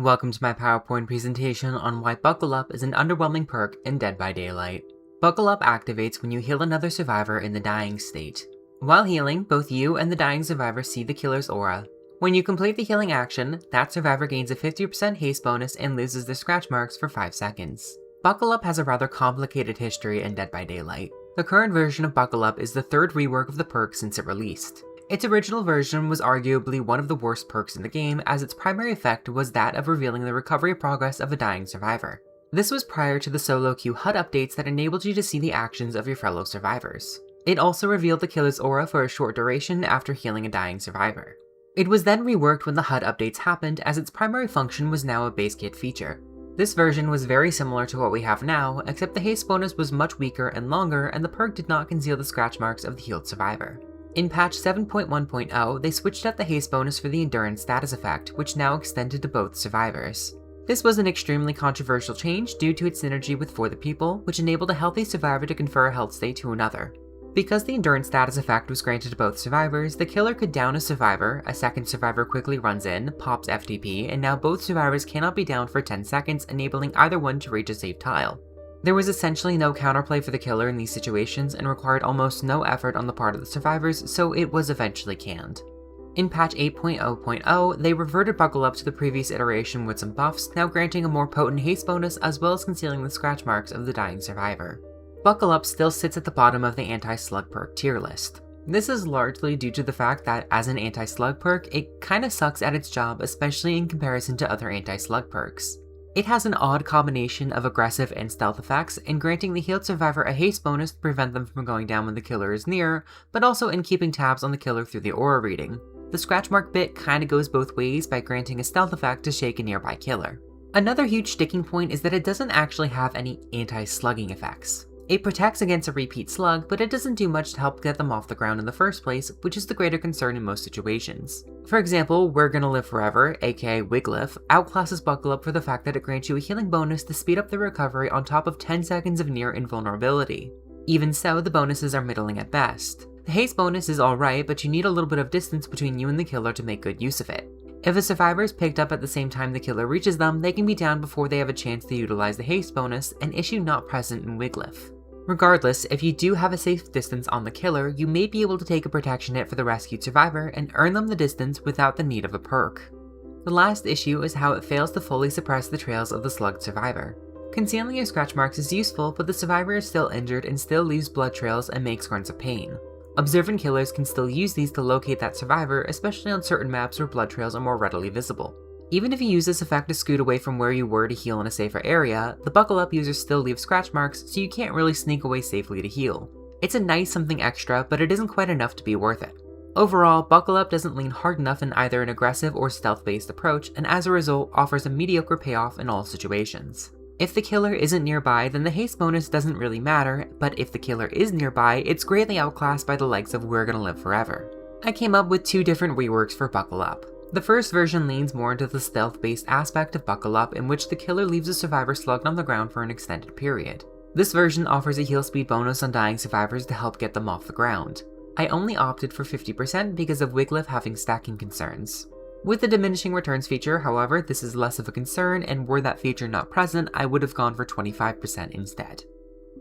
Welcome to my PowerPoint presentation on why Buckle Up is an underwhelming perk in Dead by Daylight. Buckle Up activates when you heal another survivor in the dying state. While healing, both you and the dying survivor see the killer's aura. When you complete the healing action, that survivor gains a 50% haste bonus and loses their scratch marks for 5 seconds. Buckle Up has a rather complicated history in Dead by Daylight. The current version of Buckle Up is the third rework of the perk since it released. Its original version was arguably one of the worst perks in the game, as its primary effect was that of revealing the recovery progress of a dying survivor. This was prior to the solo queue HUD updates that enabled you to see the actions of your fellow survivors. It also revealed the killer's aura for a short duration after healing a dying survivor. It was then reworked when the HUD updates happened, as its primary function was now a base kit feature. This version was very similar to what we have now, except the haste bonus was much weaker and longer, and the perk did not conceal the scratch marks of the healed survivor. In patch 7.1.0, they switched out the haste bonus for the endurance status effect, which now extended to both survivors. This was an extremely controversial change due to its synergy with For the People, which enabled a healthy survivor to confer a health state to another. Because the endurance status effect was granted to both survivors, the killer could down a survivor, a second survivor quickly runs in, pops FTP, and now both survivors cannot be downed for 10 seconds, enabling either one to reach a safe tile. There was essentially no counterplay for the killer in these situations and required almost no effort on the part of the survivors, so it was eventually canned. In patch 8.0.0, they reverted Buckle Up to the previous iteration with some buffs, now granting a more potent haste bonus as well as concealing the scratch marks of the dying survivor. Buckle Up still sits at the bottom of the anti-slug perk tier list. This is largely due to the fact that, as an anti-slug perk, it kinda sucks at its job, especially in comparison to other anti-slug perks. It has an odd combination of aggressive and stealth effects, in granting the healed survivor a haste bonus to prevent them from going down when the killer is near, but also in keeping tabs on the killer through the aura reading. The scratch mark bit kinda goes both ways by granting a stealth effect to shake a nearby killer. Another huge sticking point is that it doesn't actually have any anti-slugging effects. It protects against a repeat slug, but it doesn't do much to help get them off the ground in the first place, which is the greater concern in most situations. For example, We're Gonna Live Forever, aka Wiglif, outclasses Buckle Up for the fact that it grants you a healing bonus to speed up the recovery on top of 10 seconds of near invulnerability. Even so, the bonuses are middling at best. The haste bonus is alright, but you need a little bit of distance between you and the killer to make good use of it. If a survivor is picked up at the same time the killer reaches them, they can be down before they have a chance to utilize the haste bonus, an issue not present in Wiglif. Regardless, if you do have a safe distance on the killer, you may be able to take a protection hit for the rescued survivor and earn them the distance without the need of a perk. The last issue is how it fails to fully suppress the trails of the slugged survivor. Concealing your scratch marks is useful, but the survivor is still injured and still leaves blood trails and makes grunts of pain. Observant killers can still use these to locate that survivor, especially on certain maps where blood trails are more readily visible. Even if you use this effect to scoot away from where you were to heal in a safer area, the Buckle Up users still leave scratch marks, so you can't really sneak away safely to heal. It's a nice something extra, but it isn't quite enough to be worth it. Overall, Buckle Up doesn't lean hard enough in either an aggressive or stealth-based approach, and as a result, offers a mediocre payoff in all situations. If the killer isn't nearby, then the haste bonus doesn't really matter, but if the killer is nearby, it's greatly outclassed by the likes of We're Gonna Live Forever. I came up with 2 different reworks for Buckle Up. The first version leans more into the stealth-based aspect of Buckle Up, in which the killer leaves a survivor slugged on the ground for an extended period. This version offers a heal speed bonus on dying survivors to help get them off the ground. I only opted for 50% because of Wiglif having stacking concerns. With the diminishing returns feature, however, this is less of a concern, and were that feature not present, I would have gone for 25% instead.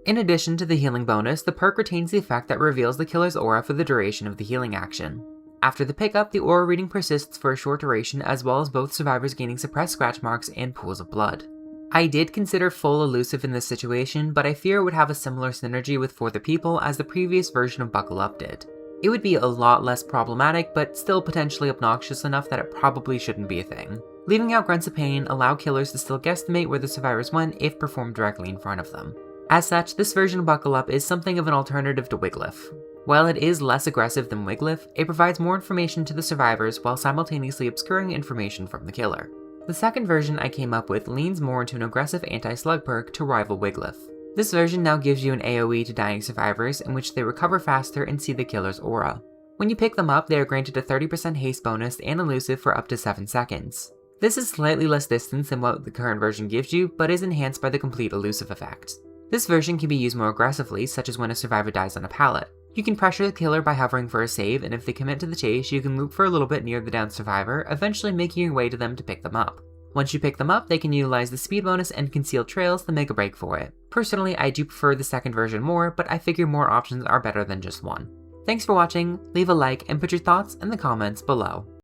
In addition to the healing bonus, the perk retains the effect that reveals the killer's aura for the duration of the healing action. After the pickup, the aura reading persists for a short duration, as well as both survivors gaining suppressed scratch marks and pools of blood. I did consider full elusive in this situation, but I fear it would have a similar synergy with For the People as the previous version of Buckle Up did. It would be a lot less problematic, but still potentially obnoxious enough that it probably shouldn't be a thing. Leaving out grunts of pain allow killers to still guesstimate where the survivors went if performed directly in front of them. As such, this version of Buckle Up is something of an alternative to Wiglif. While it is less aggressive than Wiglif, it provides more information to the survivors while simultaneously obscuring information from the killer. The second version I came up with leans more into an aggressive anti-slug perk to rival Wiglif. This version now gives you an AoE to dying survivors, in which they recover faster and see the killer's aura. When you pick them up, they are granted a 30% haste bonus and elusive for up to 7 seconds. This is slightly less distance than what the current version gives you, but is enhanced by the complete elusive effect. This version can be used more aggressively, such as when a survivor dies on a pallet. You can pressure the killer by hovering for a save, and if they commit to the chase, you can loop for a little bit near the downed survivor, eventually making your way to them to pick them up. Once you pick them up, they can utilize the speed bonus and concealed trails to make a break for it. Personally, I do prefer the second version more, but I figure more options are better than just one. Thanks for watching, leave a like and put your thoughts in the comments below.